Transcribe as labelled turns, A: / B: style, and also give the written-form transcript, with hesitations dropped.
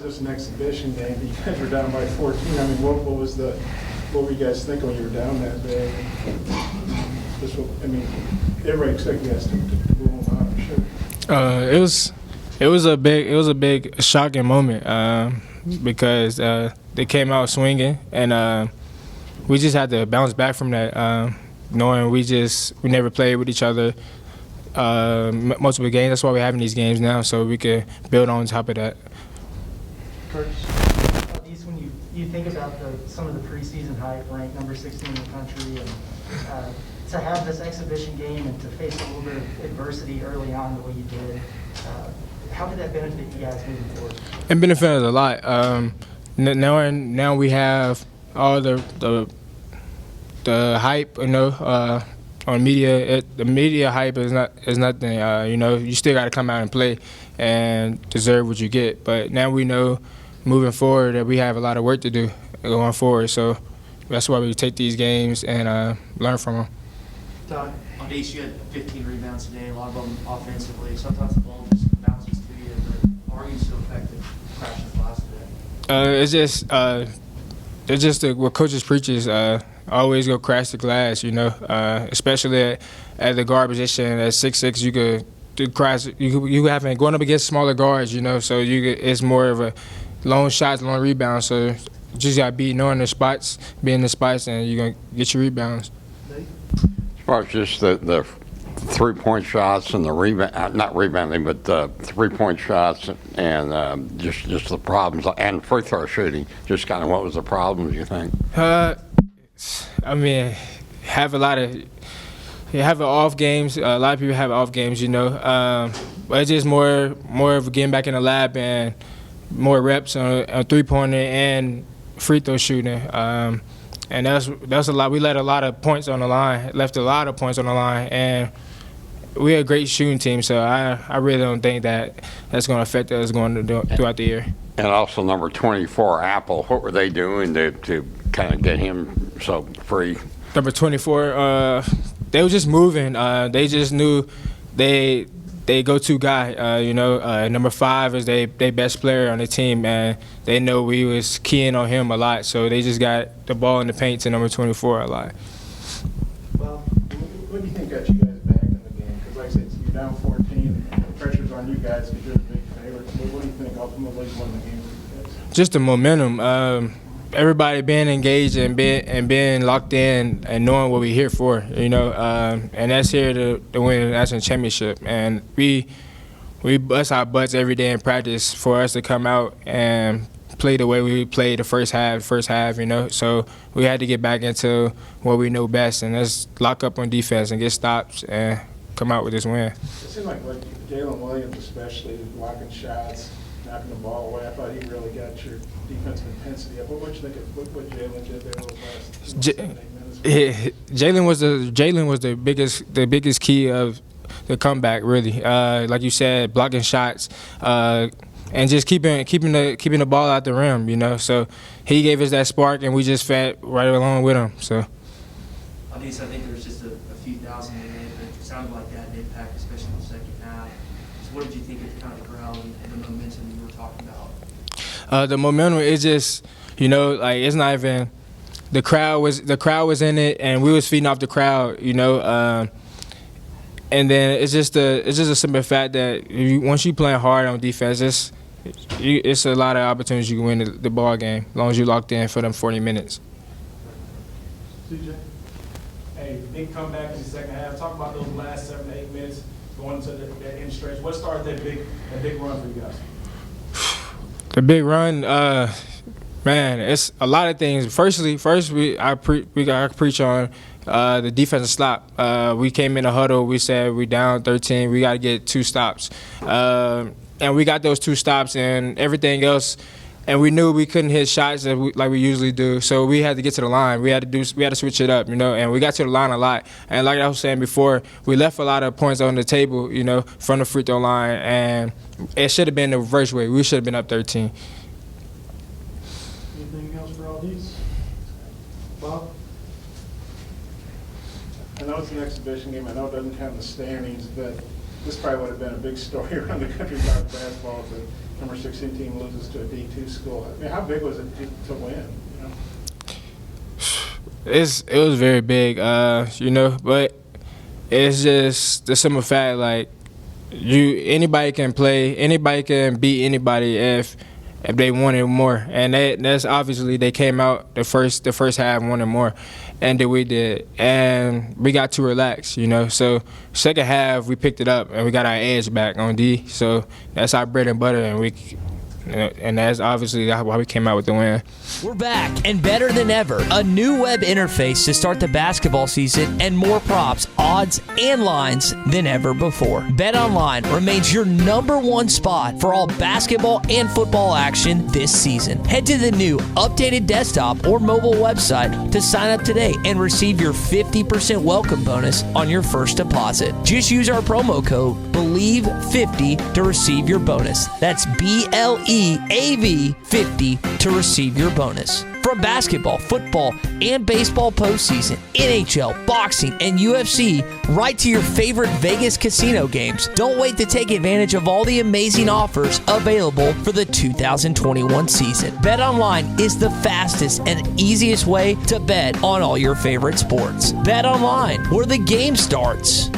A: this an exhibition game? You guys were down by 14. I mean, what were you guys thinking when you were down that day? Everybody expected you guys to blow them out, for sure.
B: It was a big shocking moment because they came out swinging, and we just had to bounce back from that, knowing we never played with each other multiple games. That's why we're having these games now, so we can build on top of that.
C: Coach, at least when you think about some of the preseason hype, ranked number 16 in the country, and to have this exhibition game and to face a little bit of adversity early on the way you did, how did that benefit you guys moving forward? It
B: benefited us a lot. Now we have all the hype, on media. The media hype is nothing. You still got to come out and play and deserve what you get. But now we know moving forward that we have a lot of work to do going forward. So that's why we take these games and learn from them.
D: Au'Diese, you had 15 rebounds today, a lot of them offensively. Sometimes the ball just bounces to you, but are you so effective crashing the glass today?
B: It's just what coaches preaches. Always go crash the glass, especially at the guard position at 6'6", you could do crash. You haven't going up against smaller guards, so it's more of a long shots, long rebounds. So you just got to be knowing the spots, be in the spots, and you're gonna get your rebounds.
E: As far as just the three-point shots and the rebound, not rebounding, but the three-point shots and just the problems and free throw shooting. Just kind of what was the problems, you think?
B: Have off games. A lot of people have off games, but it's just more of getting back in the lab and more reps on three-pointer and free throw shooting. And that's a lot. We left a lot of points on the line, and we're a great shooting team. So I really don't think that's going to affect us throughout the year.
E: And also number 24, Apple. What were they doing to kind of get him so free?
B: Number 24, they were just moving. They just knew they go-to guy. Number 5 is their best player on the team, and they know we was keying on him a lot. So they just got the ball in the paint to number 24 a lot.
A: Well, what do you think got you guys back in the game? Because like I said, you're down 14. The pressure's on you guys because you're a big favorite. What do you think ultimately won the game for you guys?
B: Just the momentum. Everybody being engaged and being locked in and knowing what we're here for, and that's here to win the national championship. And we bust our butts every day in practice for us to come out and play the way we played the first half. So we had to get back into what we know best, and that's lock up on defense and get stops and come out with this win.
A: It seemed like Jalen Williams especially, blocking shots, knocking the ball away. I thought he really got your defensive intensity up. What did you think of what Jalen did there over the last 7-8 minutes?
B: Jalen was the biggest key of the comeback, really. Like you said, blocking shots, and just keeping the ball out the rim. So he gave us that spark, and we just fed right along with him. So.
D: Au'Diese, I think there was just a few thousand in it, but it sounded like that impact, especially in the second half. So what did you think of kind of the crowd and the momentum you were talking about?
B: The momentum is just, it's not even. The crowd was in it, and we was feeding off the crowd, and then it's just a simple fact that once you playing hard on defense, it's a lot of opportunities you can win the ball game as long as you locked in for them 40 minutes.
A: CJ?
F: Hey, big comeback in the second half. Talk about those last 7 to 8 minutes going into that end stretch. What started that big run for you guys?
B: The big run, man, it's a lot of things. First we got to preach on the defensive stop. We came in a huddle. We said we down 13. We got to get 2 stops, and we got those 2 stops and everything else. And we knew we couldn't hit shots like we usually do, so we had to get to the line. We had to switch it up, and we got to the line a lot. And like I was saying before, we left a lot of points on the table, from the free throw line, and it should have been the reverse way. We should have been up 13.
A: Anything else for Au'Diese? Bob? I know it's an exhibition game. I know it doesn't count in the standings, but this probably would have been a big story around the country about basketball to number 16 team loses to a D2 school. I mean, how big was it to win? You know?
B: It was very big, you know, but it's just the simple fact, like, anybody can play, anybody can beat anybody if they wanted more, and that's obviously they came out the first half wanted more, and then we did, and we got too relaxed, you know. So second half we picked it up and we got our edge back on D. So that's our bread and butter, and that's obviously why we came out with the win.
G: We're back and better than ever. A new web interface to start the basketball season and more props, odds, and lines than ever before. BetOnline remains your #1 spot for all basketball and football action this season. Head to the new updated desktop or mobile website to sign up today and receive your 50% welcome bonus on your first deposit. Just use our promo code BELIEVE50 to receive your bonus. That's BLEAV50 to receive your bonus. From basketball, football, and baseball postseason, NHL, boxing, and UFC, right to your favorite Vegas casino games. Don't wait to take advantage of all the amazing offers available for the 2021 season. BetOnline is the fastest and easiest way to bet on all your favorite sports. BetOnline, where the game starts.